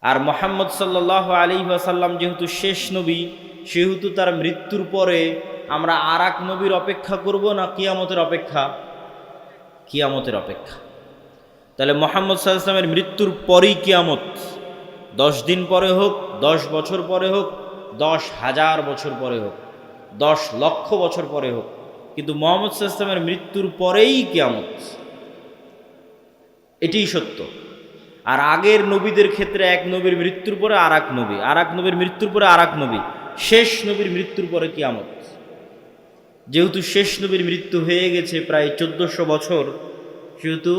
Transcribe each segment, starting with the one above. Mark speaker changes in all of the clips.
Speaker 1: আর মুহাম্মদ সাল্লাল্লাহু আলাইহি ওয়াসাল্লাম যেহেতু শেষ নবী, সেহেতু তার মৃত্যুর পরে আমরা আর এক নবীর অপেক্ষা করব না কিয়ামতের অপেক্ষা? কিয়ামতের অপেক্ষা। তাহলে মুহাম্মদ সাল্লাল্লাহু আলাইহি ওয়াসাল্লামের মৃত্যুর পরেই কিয়ামত। 10 দিন পরে হোক, 10 বছর পরে হোক, 10,000 বছর পরে হোক, 10 লক্ষ বছর পরে হোক, কিন্তু মুহাম্মদ সাল্লাল্লাহু আলাইহি ওয়াসাল্লামের মৃত্যুর পরেই কিয়ামত। এটিই সত্য। আর আগের নবীদের ক্ষেত্রে এক নবীর মৃত্যুর পরে আর এক নবী, আর এক নবীর মৃত্যুর পরে আর এক নবী, শেষ নবীর মৃত্যুর পরে কিয়ামত। যেহেতু শেষ নবীর মৃত্যু হয়ে গেছে প্রায় 1400 বছর, সেহেতু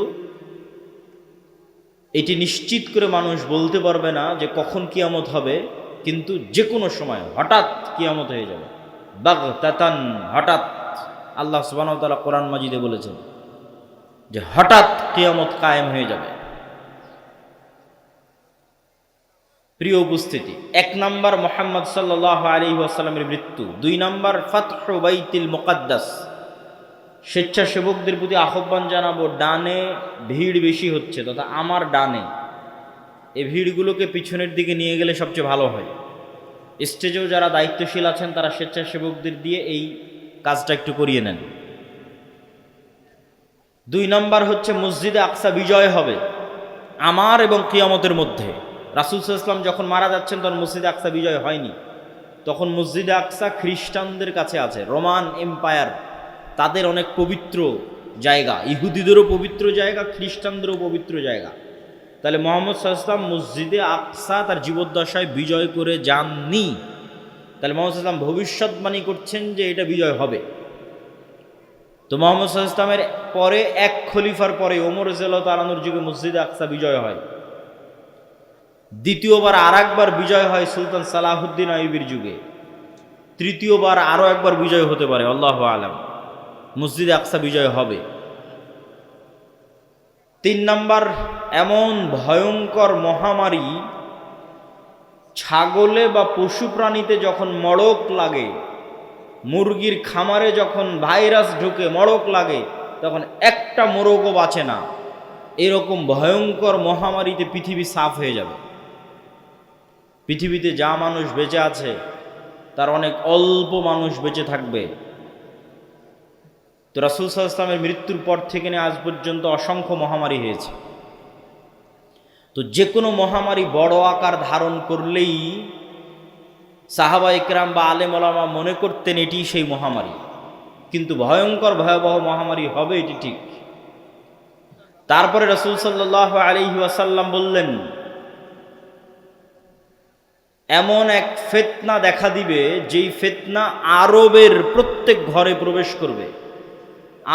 Speaker 1: এটি নিশ্চিত করে মানুষ বলতে পারবে না যে কখন কিয়ামত হবে, কিন্তু যে কোনো সময় হঠাৎ কিয়ামত হয়ে যাবে। বাগতাতান, হঠাৎ। আল্লাহ সুবহানাহু ওয়া তাআলা কোরআন মাজিদে বলেছেন যে হঠাৎ কিয়ামত কায়েম হয়ে যাবে। প্রিয় উপস্থিতি, 1 নাম্বার মুহাম্মদ সাল্লাল্লাহু আলাইহি ওয়াসাল্লামের মৃত্যু। 2 নাম্বার ফাতহু বাইতুল মুকাদ্দাস। স্বেচ্ছাসেবকদের প্রতি আহ্বান জানাবো, ডানে ভিড় বেশি হচ্ছে, তথা আমার ডানে, এই ভিড়গুলোকে পিছনের দিকে নিয়ে গেলে সবচেয়ে ভালো হয়। স্টেজেও যারা দায়িত্বশীল আছেন তারা স্বেচ্ছাসেবকদের দিয়ে এই কাজটা একটু করিয়ে নেন। 2 নাম্বার হচ্ছে মসজিদে আকসা বিজয় হবে আমার এবং কিয়ামতের মধ্যে। রাসূল সাল্লাল্লাহু আলাইহি ওয়াসাল্লাম যখন মারা যাচ্ছেন তখন মসজিদে আকসা বিজয় হয়নি। তখন মসজিদে আকসা খ্রিস্টানদের কাছে আছে, রোমান এম্পায়ার, তাদের অনেক পবিত্র জায়গা, ইহুদিদেরও পবিত্র জায়গা, খ্রিস্টানদেরও পবিত্র জায়গা। তাহলে মুহাম্মদ সাল্লাল্লাহু আলাইহি ওয়াসাল্লাম মসজিদে আকসা তার জীবদ্দশায় বিজয় করে যাননি। তাহলে মুহাম্মদ সাল্লাল্লাহু আলাইহি ওয়াসাল্লাম ভবিষ্যৎবাণী করছেন যে এটা বিজয় হবে। তো মুহাম্মদ সাল্লাল্লাহু আলাইহি ওয়াসাল্লামের পরে এক খলিফার পরে ওমর রাদিয়াল্লাহু তাআলা আনহুর যুগে মসজিদে আকসা বিজয় হয়। দ্বিতীয়বার আর একবার বিজয় হয় সুলতান সালাহুদ্দিন আইয়ুবীর যুগে। তৃতীয়বার আরও একবার বিজয় হতে পারে, আল্লাহু আলাম। মসজিদে আকসা বিজয় হবে। 3 নাম্বার, এমন ভয়ঙ্কর মহামারী, ছাগলে বা পশু প্রাণীতে যখন মড়ক লাগে, মুরগির খামারে যখন ভাইরাস ঢুকে মড়ক লাগে, তখন একটা মোরগও বাঁচে না। এরকম ভয়ঙ্কর মহামারীতে পৃথিবী সাফ হয়ে যাবে। পৃথিবীতে যা মানুষ বেঁচে আছে তার অনেক অল্প মানুষ বেঁচে থাকবে। তো রাসূল সাল্লাল্লাহু আলাইহি ওয়াসাল্লামের মৃত্যুর পর থেকে নিয়ে আজ পর্যন্ত অসংখ্য মহামারী হয়েছে। তো যে কোনো মহামারী বড় আকার ধারণ করলেই সাহাবা ইকরাম বা আলেম ওলামা মনে করতেন এটি সেই মহামারী, কিন্তু ভয়ঙ্কর ভয়াবহ মহামারী হবে এটি ঠিক। তারপরে রাসূল সাল্লাল্লাহু আলাইহি ওয়াসাল্লাম বললেন, এমন এক ফিতনা দেখা দিবে যেই ফিতনা আরবের প্রত্যেক ঘরে প্রবেশ করবে।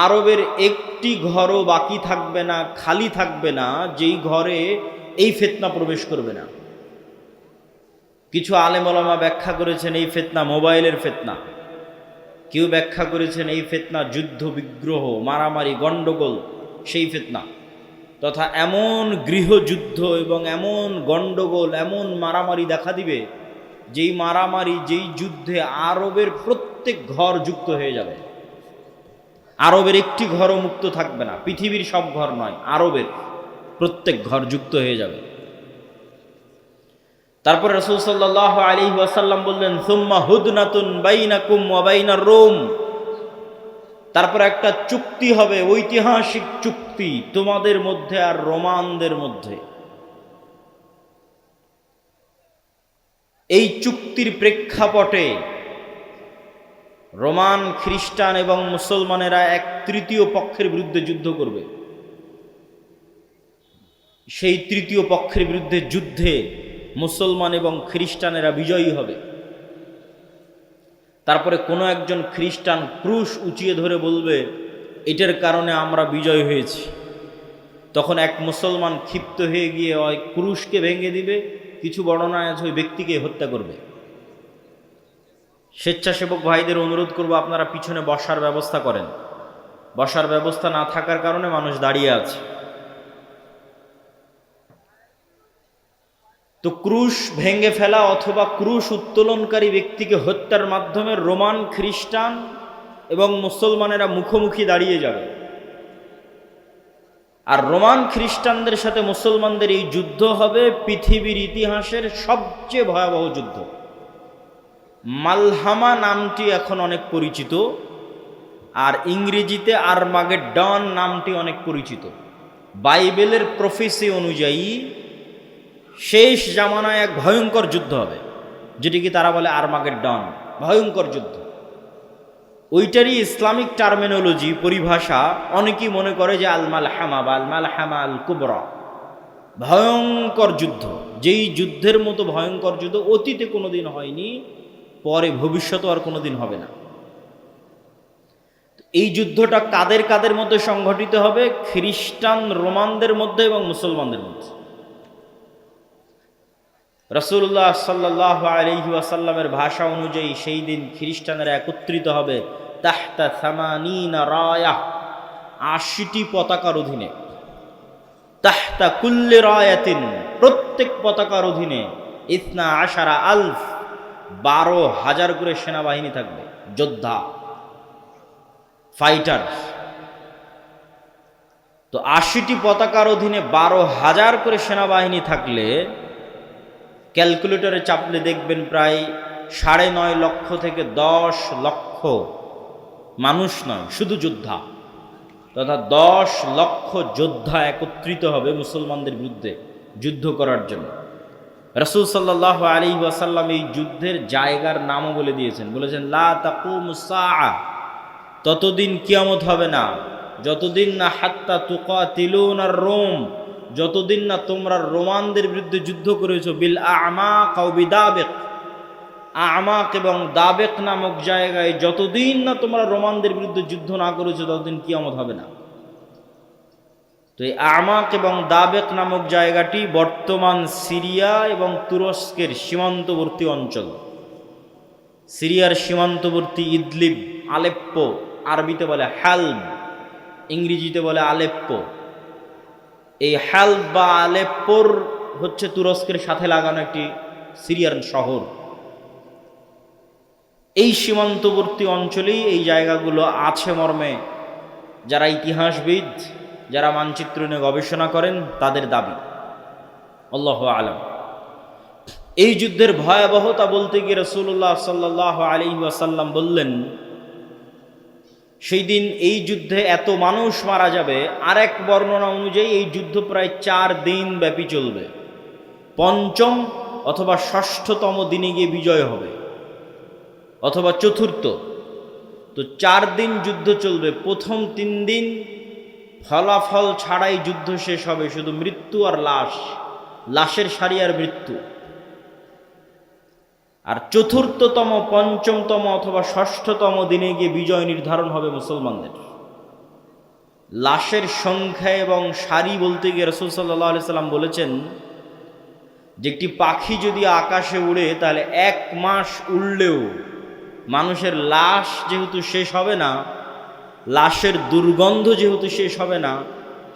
Speaker 1: আরবের একটি ঘরও বাকি থাকবে না, খালি থাকবে না যেই ঘরে এই ফিতনা প্রবেশ করবে না। কিছু আলেম ওলামা ব্যাখ্যা করেছেন এই ফিতনা মোবাইলের ফিতনা, কেউ ব্যাখ্যা করেছেন এই ফিতনা যুদ্ধ বিগ্রহ মারামারি গণ্ডগোল সেই ফিতনা, তথা এমন গৃহযুদ্ধ এবং এমন গণ্ডগোল এমন মারামারি দেখা দিবে যেই মারামারি যেই যুদ্ধে আরবের প্রত্যেক ঘর যুক্ত হয়ে যাবে। আরবের একটি ঘরও মুক্ত থাকবে না, পৃথিবীর সব ঘর নয়, আরবের প্রত্যেক ঘর যুক্ত হয়ে যাবে। তারপরে রাসূল সাল্লাল্লাহু আলাইহি ওয়াসাল্লাম বললেন, সুম্মা হুদনাতুন বাইনাকুম ওয়া বাইনার রোম। তারপর একটা চুক্তি হবে, ঐতিহাসিক চুক্তি তোমাদের মধ্যে আর রোমানদের মধ্যে। এই চুক্তির প্রেক্ষাপটে রোমান, খ্রিস্টান এবং মুসলমানেরা এক তৃতীয় পক্ষের বিরুদ্ধে যুদ্ধ করবে। সেই তৃতীয় পক্ষের বিরুদ্ধে যুদ্ধে মুসলমান এবং খ্রিস্টানেরা বিজয়ী হবে। তারপরে কোনো একজন খ্রিস্টান ক্রুশ উঁচিয়ে ধরে বলবে, এটার কারণে আমরা বিজয় হয়েছি। তখন এক মুসলমান ক্ষিপ্ত হয়ে গিয়ে ওই ক্রুশকে ভেঙে দিবে, কিছু বর্ণনায় আছে ওই ব্যক্তিকে হত্যা করবে। স্বেচ্ছাসেবক ভাইদের অনুরোধ করব, আপনারা পিছনে বসার ব্যবস্থা করেন। বসার ব্যবস্থা না থাকার কারণে মানুষ দাঁড়িয়ে আছে। তো ক্রুশ ভেঙে ফেলা অথবা ক্রুশ উত্তোলনকারী ব্যক্তিকে হত্যার মাধ্যমে রোমান, খ্রিস্টান এবং মুসলমানেরা মুখোমুখি দাঁড়িয়ে যাবে। আর রোমান খ্রিস্টানদের সাথে মুসলমানদের এই যুদ্ধ হবে পৃথিবীর ইতিহাসের সবচেয়ে ভয়াবহ যুদ্ধ। মালহামা নামটি এখন অনেক পরিচিত, আর ইংরেজিতে আরমাগেডন নামটি অনেক পরিচিত। বাইবেলের প্রফেসি অনুযায়ী শেষ জামানায় এক ভয়ঙ্কর যুদ্ধ হবে, যেটিকে তারা বলে আরমাগেডন, ভয়ঙ্কর যুদ্ধ। ওইটারই ইসলামিক টার্মিনোলজি, পরিভাষা অনেকেই মনে করে যে আল মালহামা বা আল মালহামা আল কুবরা, ভয়ঙ্কর যুদ্ধ। যেই যুদ্ধের মতো ভয়ঙ্কর যুদ্ধ অতীতে কোনোদিন হয়নি, পরে ভবিষ্যতে আর কোনোদিন হবে না। এই যুদ্ধটা কাদের কাদের মধ্যে সংঘটিত হবে? খ্রিস্টান রোমানদের মধ্যে এবং মুসলমানদের মধ্যে। রাসূলুল্লাহ সাল্লাল্লাহু আলাইহি ওয়াসাল্লামের ভাষা অনুযায়ী সেই দিন খ্রিস্টানেরা একত্রিত হবে তাহতা সামানিনা রায়াহ, ৮০টি পতাকার অধীনে। তাহতা কুল্লি রায়াতিন, প্রত্যেক পতাকার অধীনে ইসনা আশারা আলফ, ১২,০০০ করে সেনাবাহিনী থাকবে, যোদ্ধা, ফাইটার। তো ৮০টি পতাকার অধীনে ১২,০০০ করে সেনাবাহিনী থাকলে ক্যালকুলেটরে চাপলে দেখবেন প্রায় ৯.৫ লক্ষ থেকে ১০ লক্ষ মানুষ নয়, শুধু যোদ্ধা, তথা ১০ লক্ষ যোদ্ধা একত্রিত হবে মুসলমানদের বিরুদ্ধে যুদ্ধ করার জন্য। রাসূল সাল্লাল্লাহু আলাইহি ওয়াসাল্লাম এই যুদ্ধের জায়গার নামও বলে দিয়েছেন, বলেছেন লা তাকুমুস সাআ, ততদিন কিয়ামত হবে না, যতদিন না হাত্তা তুকাতিলুনার রোম, যতদিন না তোমরা রোমানদের বিরুদ্ধে যুদ্ধ করেছো, বিল আমাক আও বিদাবিক, আমাক এবং দাবেক নামক জায়গায় যতদিন না তোমরা রোমানদের বিরুদ্ধে যুদ্ধ না করেছো, ততদিন কিয়ামত হবে না। তো এই আমাক এবং দাবেক নামক জায়গাটি বর্তমান সিরিয়া এবং তুরস্কের সীমান্তবর্তী অঞ্চল। সিরিয়ার সীমান্তবর্তী ইদলিব, আলেপ্পো, আরবিতে বলে হালব, ইংরেজিতে বলে আলেপ্পো। এই হালব বা আলেপ্পোর হচ্ছে তুরস্কের সাথে লাগানো একটি সিরিয়ার শহর। এই সীমান্তবর্তী অঞ্চলেই এই জায়গাগুলো আছে মর্মে যারা ইতিহাসবিদ, যারা মানচিত্র নিয়ে গবেষণা করেন, তাদের দাবি। আল্লাহু আলাম। এই যুদ্ধের ভয়াবহতা বলতে গিয়ে রাসূলুল্লাহ সাল্লাল্লাহু আলাইহি ওয়াসাল্লাম বললেন, সেই দিন এই যুদ্ধে এত মানুষ মারা যাবে। আর এক বর্ণনা অনুযায়ী এই যুদ্ধ প্রায় ৪ দিন ব্যাপী চলবে, পঞ্চম অথবা ষষ্ঠতম দিনে গিয়ে বিজয় হবে, অথবা চতুর্থ। তো ৪ দিন যুদ্ধ চলবে। প্রথম ৩ দিন ফলাফল ছাড়াই যুদ্ধ শেষ হবে, শুধু মৃত্যু আর লাশ, লাশের সারি আর মৃত্যু। আর চতুর্থতম, পঞ্চমতম অথবা ষষ্ঠতম দিনে গিয়ে বিজয় নির্ধারণ হবে মুসলমানদের। লাশের সংখ্যা এবং সারি বলতে গিয়ে রাসূল সাল্লাল্লাহু আলাইহি সাল্লাম বলেছেন যে একটি পাখি যদি আকাশে উড়ে, তাহলে ১ মাস উড়লেও মানুষের লাশ যেহেতু শেষ হবে না, লাশের দুর্গন্ধ যেহেতু শেষ হবে না,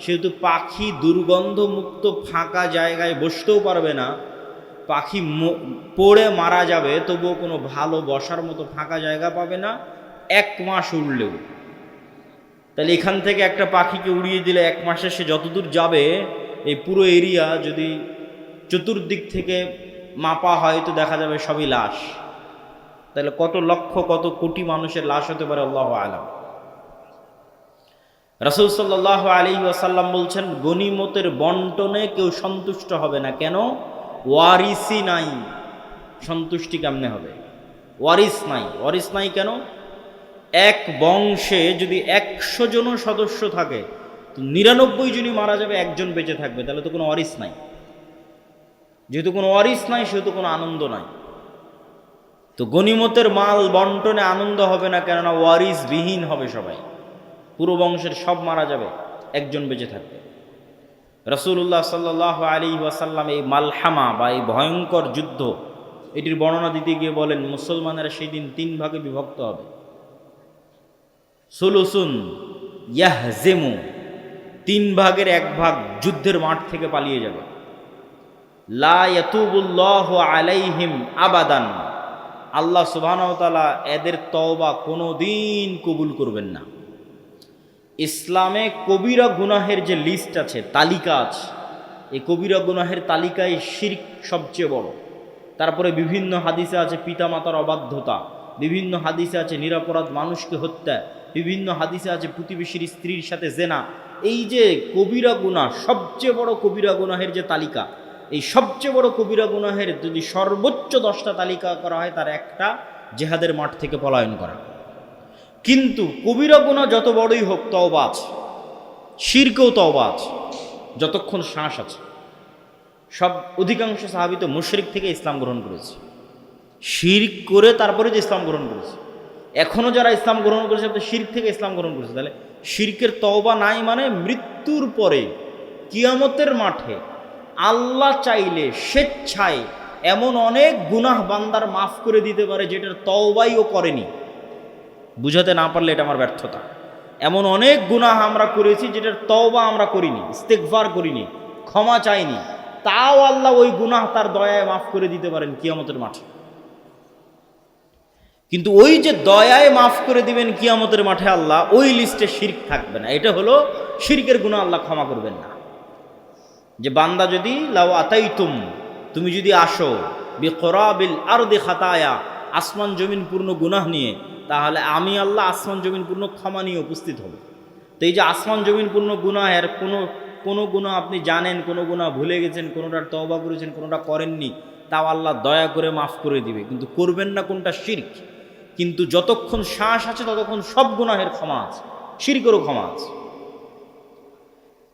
Speaker 1: সেহেতু পাখি দুর্গন্ধমুক্ত ফাঁকা জায়গায় বসতেও পারবে না। পাখি পড়ে মারা যাবে, তবুও কোনো ভালো বসার মতো ফাঁকা জায়গা পাবে না ১ মাস উড়লেও। তাহলে এখান থেকে একটা পাখিকে উড়িয়ে দিলে ১ মাসে সে যতদূর যাবে, এই পুরো এরিয়া যদি চতুর্দিক থেকে মাপা হয় তো দেখা যাবে সবই লাশ। তাহলে কত লক্ষ, কত কোটি মানুষের লাশ হতে পারে, আল্লাহু আলাম। রাসূল সাল্লাল্লাহু আলাইহি ওয়াসাল্লাম বলছেন, গনিমতের বন্টনে কেউ সন্তুষ্ট হবে না। কেন? ওয়ারিসই নাই। সন্তুষ্টি কেমনে হবে? ওয়ারিস নাই। ওয়ারিস নাই কেন? এক বংশে যদি ১০০ জন সদস্য থাকে, তো ৯৯ জনই মারা যাবে, একজন বেঁচে থাকবে, তাহলে তো কোনো ওয়ারিস নাই। যেহেতু কোনো ওয়ারিস নাই, সেহেতু কোনো আনন্দ নাই। তো গনিমতের মাল বন্টনে আনন্দ হবে না, কেননা ওয়ারিস বিহীন হবে সবাই। পুরো বংশের সব মারা যাবে, একজন বেঁচে থাকবে। রাসূলুল্লাহ সাল্লাল্লাহু আলাইহি ওয়াসাল্লাম এই মালহামা বা এই ভয়ঙ্কর যুদ্ধ, এটির বর্ণনা দিতে গিয়ে বলেন, মুসলমানেরা সেই দিন ৩ ভাগে বিভক্ত হবে। সুলুসুন ইয়াহজিমু, ৩ ভাগের ১ ভাগ যুদ্ধের মাঠ থেকে পালিয়ে যাবে। লা ইয়াতুবুল্লাহু আলাইহিম আবাদান, আল্লাহ সুবহানাহু ওয়া তাআলা এদের তওবা কোনোদিন কবুল করবেন না। ইসলামে কবিরা গুনাহের যে লিস্ট আছে, তালিকা আছে, এই কবিরা গুনাহের তালিকায় শিরক সবচেয়ে বড়। তারপরে বিভিন্ন হাদিসে আছে পিতামাতার অবাধ্যতা, বিভিন্ন হাদিসে আছে নিরপরাধ মানুষকে হত্যা, বিভিন্ন হাদিসে আছে প্রতিবেশীর স্ত্রীর সাথে জেনা। এই যে কবিরা গুনাহ, সবচেয়ে বড় কবিরা গুনাহের যে তালিকা, এই সবচেয়ে বড় কবিরা গুনাহের যদি সর্বোচ্চ 10টা তালিকা করা হয়, তার একটা জেহাদের মাঠ থেকে পলায়ন করা। কিন্তু কবিরা গুনাহ যত বড়ই হোক, তওবা আছে, শিরকেও তওবা আছে, যতক্ষণ শ্বাস আছে। সব অধিকাংশ সাহাবী তো মুশরিক থেকে ইসলাম গ্রহণ করেছে, শিরক করে তারপরে যে ইসলাম গ্রহণ করেছে। এখনও যারা ইসলাম গ্রহণ করেছে তো শিরক থেকে ইসলাম গ্রহণ করেছে। তাহলে শিরকের তওবা নাই মানে মৃত্যুর পরে কিয়ামতের মাঠে আল্লাহ চাইলে স্বেচ্ছায় এমন অনেক গুনাহ বান্দার মাফ করে দিতে পারে যেটার তওবাই ও করেনি। বুঝাতে না পারলে এটা আমার ব্যর্থতা। এমন অনেক গুনাহ আমরা করেছি যেটার তওবা আমরা করিনি, ইস্তেগফার করিনি, ক্ষমা চাইনি, তাও আল্লাহ ওই গুনাহ তার দয়ায় মাফ করে দিতে পারেন কিয়ামতের মাঠে। কিন্তু ওই যে দয়ায় মাফ করে দিবেন কিয়ামতের মাঠে আল্লাহ, ওই লিস্টে শিরক থাকবে না। এটা হলো শিরকের গুনাহ আল্লাহ ক্ষমা করবেন না। যে বান্দা যদি লাউ আতাইতুম, তুমি যদি আসো বিকরাবিল আরদি খাতায়া, আসমান জমিন পূর্ণ গুনাহ নিয়ে, তাহলে আমি আল্লাহ আসমান জমিন পূর্ণ ক্ষমা নিয়ে উপস্থিত হব। তো এই যে আসমান জমিন পূর্ণ গুনাহের কোনো গুনাহ আপনি জানেন, কোনো গুনাহ ভুলে গেছেন, কোনোটার তওবা করেছেন, কোনোটা করেননি, তাও আল্লাহ দয়া করে মাফ করে দিবে। কিন্তু করবেন না কোনটা? শিরক। কিন্তু যতক্ষণ শ্বাস আছে ততক্ষণ সব গুনাহের ক্ষমা আছে, শিরকেরও ক্ষমা আছে।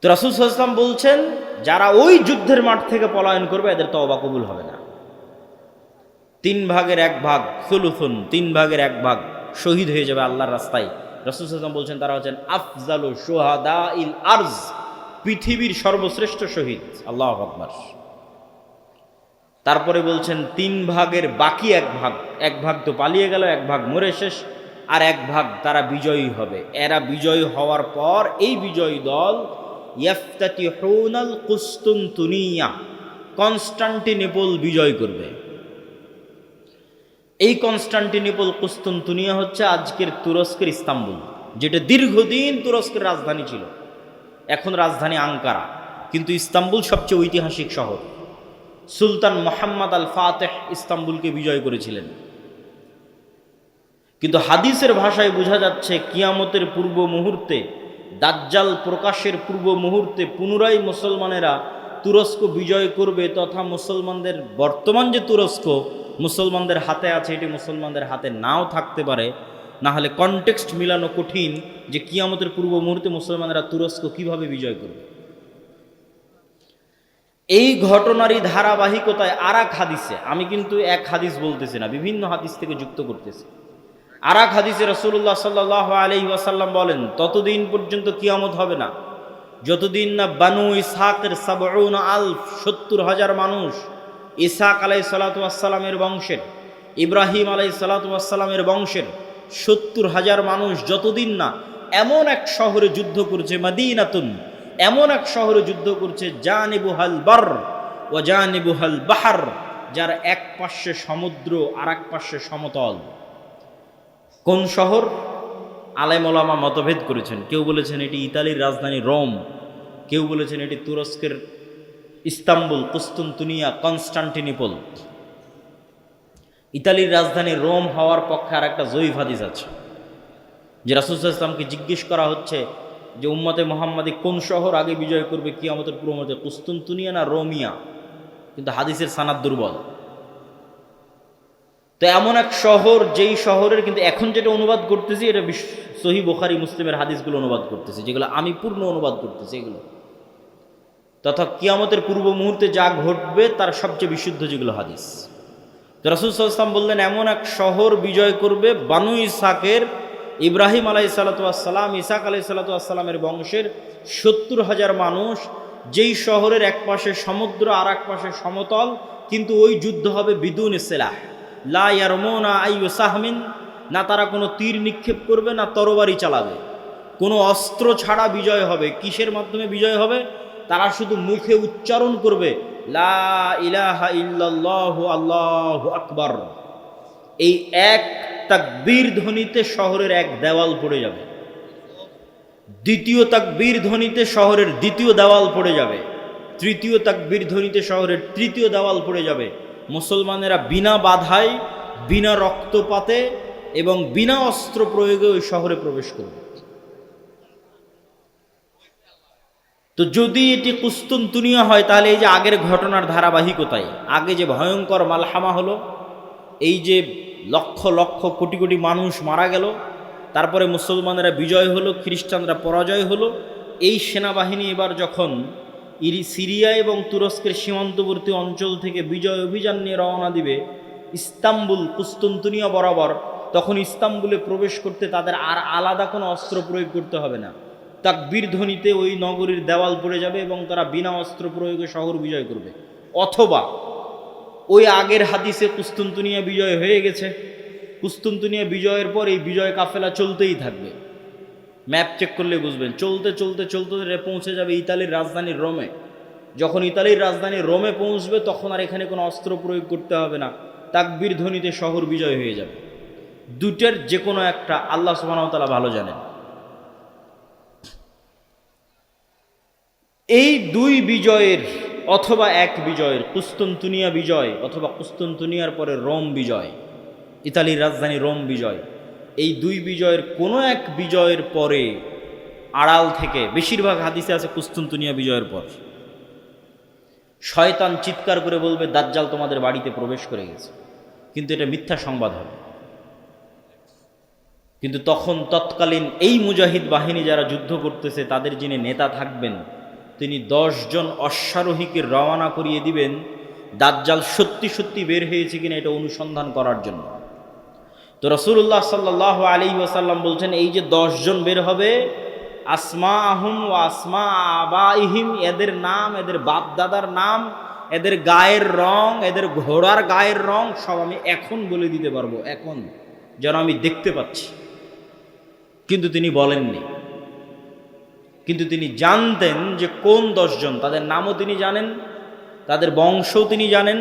Speaker 1: তো রাসূল সাল্লাল্লাহু আলাইহি ওয়াসাল্লাম বলছেন, যারা ওই যুদ্ধের মাঠ থেকে পলায়ন করবে এদের তওবা কবুল হবে না। 3 ভাগের 1 ভাগ, সুলুসুন, 3 ভাগের 1 ভাগ শহীদ হয়ে যাবে আল্লাহর রাস্তায়। রাসূল সাল্লাল্লাহু আলাইহি ওয়াসাল্লাম বলছেন তারা হচ্ছেন আফজালু শুহাদাইল আরজ, পৃথিবীর সর্বশ্রেষ্ঠ শহীদ। আল্লাহু আকবার। তারপরে বলছেন 3 ভাগের বাকি 1 ভাগ, 1 ভাগ তো পালিয়ে গেল, 1 ভাগ মরে শেষ, আর 1 ভাগ তারা বিজয়ী হবে। এরা বিজয়ী হওয়ার পর এই বিজয়ী দল ইয়াফতাতিহুনাল কুসতুনতুনিয়া, কনস্টান্টিনোপল বিজয় করবে। এই কনস্টান্টিনোপল কুসতুনতুনিয়া হচ্ছে আজকের তুরস্কের ইস্তাম্বুল, যেটা দীর্ঘদিন তুরস্কের রাজধানী ছিল। এখন রাজধানী আঙ্কারা, কিন্তু ইস্তাম্বুল সবচেয়ে ঐতিহাসিক শহর। সুলতান মুহাম্মদ আল ফাতেহ ইস্তাম্বুলকে বিজয় করেছিলেন। কিন্তু হাদিসের ভাষায় বোঝা যাচ্ছে কিয়ামতের পূর্ব মুহূর্তে, দাজ্জাল প্রকাশের পূর্ব মুহূর্তে পুনরায় মুসলমানেরা তুরস্ক বিজয় করবে, তথা মুসলমানদের বর্তমান যে তুরস্ক মুসলমানদের হাতে আছে, এটি মুসলমানদের হাতে নাও থাকতে পারে। না হলে কনটেক্সট মিলানো কঠিন যে কিয়ামতের পূর্ব মুহূর্তে মুসলমানেরা তুরস্ক কিভাবে বিজয় করবে। এই ঘটনারই ধারাবাহিকতায় আরেক হাদিসে, আমি কিন্তু এক হাদিস বলতেছি না, বিভিন্ন হাদিস থেকে যুক্ত করতেছি। আরেক হাদিসে রাসূলুল্লাহ সাল্লাল্লাহু আলাইহি ওয়াসাল্লাম বলেন, ততদিন পর্যন্ত কিয়ামত হবে না যতদিন না বানু ইসহাকের 70,000 মানুষ, ইসহাক আলাইহিস সালাতু ওয়াস সালামের বংশের, ইব্রাহিম আলাইহিস সালাতু ওয়াস সালামের বংশের 70,000 মানুষ যতদিন না এমন এক শহরে যুদ্ধ করছে, মদিনাতুন, এমন এক শহরে যুদ্ধ করছে, জানিবুহাল বার ওয়া জানিবুহাল বাহর, যার এক পাশে সমুদ্র আর এক পাশে সমতল। কোন শহর? আলেম ওলামা মতভেদ করেছেন। কেউ বলেছেন এটি ইতালির রাজধানী রোম, কেউ বলেছেন এটি তুরস্কের ইস্তাম্বুল, কুস্তুনতুনিয়া, কনস্টান্টিনোপল। ইতালির রাজধানী রোম হওয়ার পক্ষে আর একটা জয়ীফ হাদিস আছে, যে রাসূল সাল্লাল্লাহু আলাইহি ওয়াসাল্লামকে জিজ্ঞেস করা হচ্ছে যে উম্মতে মুহাম্মাদি কোন শহর আগে বিজয় করবে কিয়ামতের পূর্ব মুহূর্তে, কুস্তুনতুনিয়া না রোমিয়া? কিন্তু হাদিসের সানাদ দুর্বল। তো এমন এক শহর, যেই শহরের, কিন্তু এখন যেটা অনুবাদ করতেছি এটা সহিহ বুখারী মুসলিমের হাদিসগুলো অনুবাদ করতেছি, যেগুলো আমি পূর্ণ অনুবাদ করতেছি এগুলো, তথা কিয়ামতের পূর্ব মুহূর্তে যা ঘটবে তার সবচেয়ে বিশুদ্ধ যেগুলো হাদিস। তো রাসূল সাল্লাল্লাহু আলাইহি ওয়াসাল্লাম বললেন এমন এক শহর বিজয় করবে বানু ইসহাকের, ইব্রাহিম আলাইহিস সালাতু ওয়াস সালাম, ইসহাক আলাইহিস সালাতু ওয়াস সালামের বংশের 70,000 মানুষ, যেই শহরের এক পাশে সমুদ্র আর এক পাশে সমতল, কিন্তু ওই যুদ্ধ হবে বিদুন সিলাহ, লা ইয়ারমুনা আইয়ু সাহমিন, না তারা কোনো তীর নিক্ষেপ করবে না তরবারি চালাবে, কোনো অস্ত্র ছাড়া বিজয় হবে। কিসের মাধ্যমে বিজয় হবে? তারা শুধু মুখে উচ্চারণ করবে লা ইলাহা ইল্লাল্লাহু আল্লাহু আকবার। এই এক তাকবীর ধ্বনিতে শহরের এক দেওয়াল পড়ে যাবে। দ্বিতীয় তাকবীর ধ্বনিতে শহরের দ্বিতীয় দেওয়াল পড়ে যাবে, তৃতীয় তাকবীর ধ্বনিতে শহরের তৃতীয় দেওয়াল পড়ে যাবে। মুসলমানেরা বিনা বাধায়, বিনা রক্তপাতে এবং বিনা অস্ত্র প্রয়োগে ওই শহরে প্রবেশ করবে। তো যদি এটি কুস্তুনতুনিয়া হয়, তাহলে এই যে আগের ঘটনার ধারাবাহিকতায়, আগে যে ভয়ঙ্কর মালহামা হলো, এই যে লক্ষ লক্ষ কোটি কোটি মানুষ মারা গেল, তারপরে মুসলমানেরা বিজয় হলো, খ্রিস্টানরা পরাজয় হলো, এই সেনাবাহিনী এবার যখন সিরিয়া এবং তুরস্কের সীমান্তবর্তী অঞ্চল থেকে বিজয় অভিযান নিয়ে রওনা দিবে ইস্তাম্বুল কুস্তুনতুনিয়া বরাবর, তখন ইস্তাম্বুলে প্রবেশ করতে তাদের আর আলাদা কোনো অস্ত্র প্রয়োগ করতে হবে না। তাকবীর ধ্বনিতে ওই নগরীর দেওয়াল পড়ে যাবে এবং তারা বিনা অস্ত্র প্রয়োগে শহর বিজয় করবে। অথবা ওই আগের হাদিসে কুস্তুনতুনিয়া বিজয় হয়ে গেছে, কুস্তুনতুনিয়া বিজয়ের পর এই বিজয় কাফেলা চলতেই থাকবে। ম্যাপ চেক করলে বুঝবেন, চলতে চলতে চলতে পৌঁছে যাবে ইতালির রাজধানী রোমে। যখন ইতালির রাজধানী রোমে পৌঁছবে, তখন আর এখানে কোনো অস্ত্র প্রয়োগ করতে হবে না, তাকবীর ধ্বনিতে শহর বিজয় হয়ে যাবে। দুটের যে কোনো একটা আল্লাহ সুবহানাহু ওয়া তাআলা ভালো জানেন। এই দুই বিজয়ের অথবা এক বিজয়ের, কুস্তুনতুনিয়া বিজয় অথবা কুস্তুনতুনিয়ার পরে রোম বিজয়, ইতালির রাজধানী রোম বিজয়, এই দুই বিজয়ের কোনো এক বিজয়ের পরে আড়াল থেকে, বেশিরভাগ হাদিসে আছে কুস্তুনতুনিয়া বিজয়ের পর, শয়তান চিৎকার করে বলবে দাজ্জাল তোমাদের বাড়িতে প্রবেশ করে গেছে। কিন্তু এটা মিথ্যা সংবাদ হবে। কিন্তু তখন তৎকালীন এই মুজাহিদ বাহিনী যারা যুদ্ধ করতেছে, তাদের যিনি নেতা থাকবেন, তিনি 10 জন অশ্বারোহীকে রওনা করিয়ে দিবেন দাজ্জাল সত্যি সত্যি বের হয়েছে কিনা এটা অনুসন্ধান করার জন্য। তো রাসূলুল্লাহ সাল্লাল্লাহু আলাইহি ওয়াসাল্লাম বলছেন, এই যে 10 জন বের হবে, আসমাহুম ওয়া আসমা আবাইহিম, এদের নাম, এদের বাপ দাদার নাম, এদের গায়ের রং, এদের ঘোড়ার গায়ের রং সব আমি এখন বলে দিতে পারবো, এখন যেন আমি দেখতে পাচ্ছি। কিন্তু তিনি বলেননি। কিন্তু তিনি জানতেন যে কোন 10 জন, তাদের নামও তিনি জানেন, তাদের বংশও তিনি জানেন,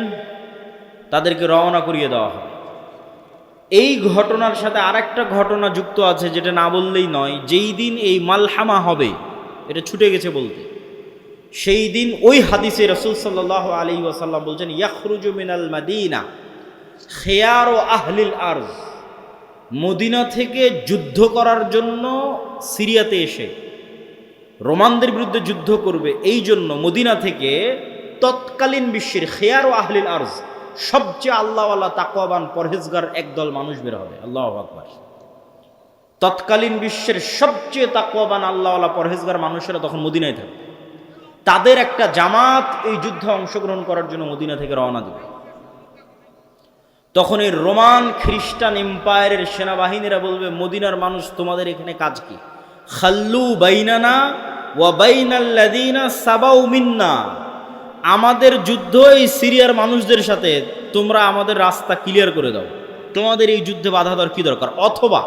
Speaker 1: তাদেরকে রওনা করিয়ে দেওয়া হবে। এই ঘটনার সাথে আরেকটা ঘটনা যুক্ত আছে, যেটা না বললেই নয়। যেই দিন এই মালহামা হবে, এটা ছুটে গেছে বলতে, সেই দিন ওই হাদিসে রাসূল সাল্লাল্লাহু আলাইহি ওয়াসাল্লাম বলছেন, ইয়াখরুজু মিনাল মাদিনা খিয়ারু আহলিল আরজ, মদিনা থেকে যুদ্ধ করার জন্য সিরিয়াতে এসে রোমানদের বিরুদ্ধে যুদ্ধ করবে, এই জন্য মদিনা থেকে তৎকালীন বিশ্বের খিয়ারু আহলিল আরজ, সবচেয়ে আল্লাহওয়ালা তাকওয়াবান পরহেজগার একদল মানুষ বের হবে। আল্লাহু আকবার। তৎকালীন বিশ্বের সবচেয়ে তাকওয়াবান আল্লাহওয়ালা পরহেজগার মানুষেরা তখন মদিনায় থাকবে। তাদের একটা জামাত এই যুদ্ধে অংশগ্রহণ করার জন্য মদিনা থেকে রওনা দেবে। তখন এই রোমান খ্রিস্টান এম্পায়ারের সেনাবাহিনীরা বলবে, মদিনার মানুষ তোমাদের এখানে কাজ কি? খাল্লু বাইনানা ওয়া বাইনাল্লাযীনা সাবাউ মিন্না, আমাদের যুদ্ধ এই সিরিয়ার মানুষদের সাথে, তোমরা আমাদের রাস্তা ক্লিয়ার করে দাও, তোমাদের এই যুদ্ধে বাধা দেওয়ার কি দরকার? অথবা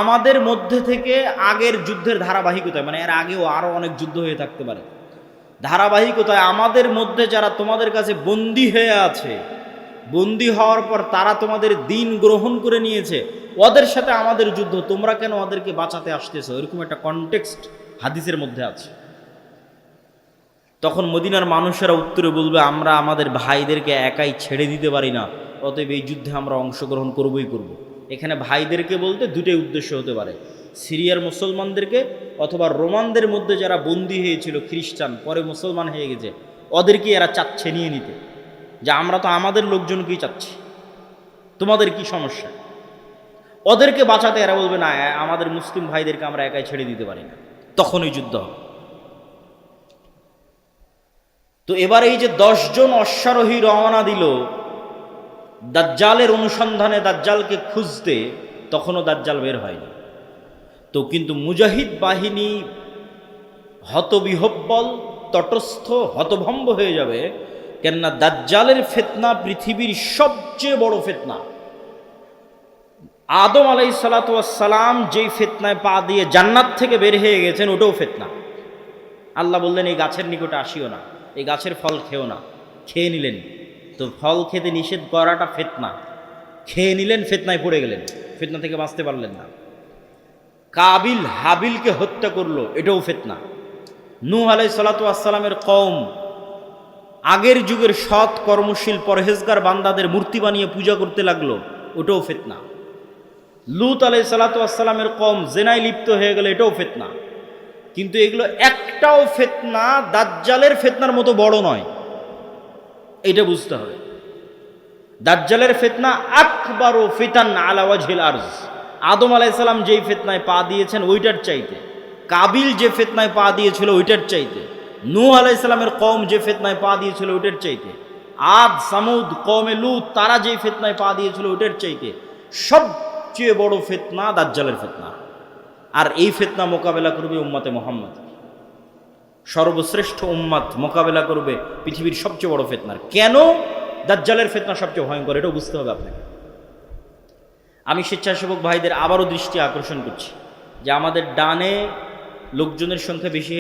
Speaker 1: আমাদের মধ্যে থেকে আগের যুদ্ধের ধারাবাহিকতায়, মানে এর আগেও আরও অনেক যুদ্ধ হয়ে থাকতে পারে, ধারাবাহিকতায় আমাদের মধ্যে যারা তোমাদের কাছে বন্দী হয়ে আছে, বন্দী হওয়ার পর তারা তোমাদের দিন গ্রহণ করে নিয়েছে, ওদের সাথে আমাদের যুদ্ধ, তোমরা কেন ওদেরকে বাঁচাতে আসতেছো? এরকম একটা কনটেক্সট হাদিসের মধ্যে আছে। তখন মদিনার মানুষেরা উত্তরে বলবে, আমরা আমাদের ভাইদেরকে একাই ছেড়ে দিতে পারি না, অতএব এই যুদ্ধে আমরা অংশগ্রহণ করবই করব। এখানে ভাইদেরকে বলতে দুটোই উদ্দেশ্য হতে পারে, সিরিয়ার মুসলমানদেরকে অথবা রোমানদের মধ্যে যারা বন্দী হয়েছিল খ্রিস্টান, পরে মুসলমান হয়ে গেছে, ওদেরকে এরা চাচ্ছে নিয়ে নিতে, যে আমরা তো আমাদের লোকজনকেই চাচ্ছি, তোমাদের কি সমস্যা? ওদেরকে বাঁচাতে এরা বলবে, না, আমাদের মুসলিম ভাইদেরকে আমরা একাই ছেড়ে দিতে পারি না। তখন ওই যুদ্ধ হবে। তো এবার এই যে 10 জন অশ্বারোহী রওনা দিল দাজ্জালের অনুসন্ধানে, দাজ্জালকে খুঁজতে, তখনও দাজ্জাল বের হয়নি। তো কিন্তু মুজাহিদ বাহিনী হতবিহব্বল, তটস্থ, হতভম্ব হয়ে যাবে। কেননা দাজ্জালের ফিতনা পৃথিবীর সবচেয়ে বড় ফিতনা। আদম আলাইহিস সালাতু ওয়াস সালাম যেই ফিতনায় পা দিয়ে জান্নাত থেকে বের হয়ে গেছেন, ওটাও ফিতনা। আল্লাহ বললেন, এই গাছের নিকটে আসিও না, এই গাছের ফল খেও না। খেয়ে নিলেন, তো ফল খেতে নিষেধ করাটা ফিতনা। খেয়ে নিলেন, ফিতনায় পড়ে গেলেন, ফিতনা থেকে বাঁচতে পারলেন না। কাবিল হাবিলকে হত্যা করলো, এটাও ফিতনা। নূহ আলাইহিস সালাতু ওয়াস সালামের কওম আগের যুগের সৎ কর্মশীল পরহেজগার বান্দাদের মূর্তি বানিয়ে পূজা করতে লাগলো, ওটাও ফিতনা। লূত আলাইহিস সালাতু ওয়াস সালামের কওম জেনায় লিপ্ত হয়ে গেল, এটাও ফিতনা। কিন্তু এগুলো একটাও ফিতনা দাজ্জালের ফিতনার মতো বড় নয়, এটা বুঝতে হবে। দাজ্জালের ফিতনা আকবারু ফিতান আলা ওয়াজহিল আরজ। আদম আলাইহিস সালাম যেই ফিতনায় পা দিয়েছেন ওইটার চাইতে, কাবিল যে ফিতনায় পা দিয়েছিল ওইটার চাইতে, নূহ আলাইহিস সালামের কওম যে ফিতনায় পা দিয়েছিল ওইটার চাইতে, আদ সামুদ কওমে লূত তারা যেই ফিতনায় পা দিয়েছিল ওইটার চাইতে সবচেয়ে বড় ফিতনা দাজ্জালের ফিতনা। আর এই ফিতনা মোকাবেলা করবে উম্মতে মুহাম্মদ, সর্বশ্রেষ্ঠ উম্মত মোকাবেলা করবে পৃথিবীর সবচেয়ে বড় ফিতনার। কেন দাজ্জালের ফিতনা সবচেয়ে ভয়ঙ্কর, এটাও বুঝতে হবে আপনাকে। আমি স্বেচ্ছাসেবক ভাইদের আবারও দৃষ্টি আকর্ষণ করছি যে আমাদের ডানে লোকজনের সংখ্যা বেশি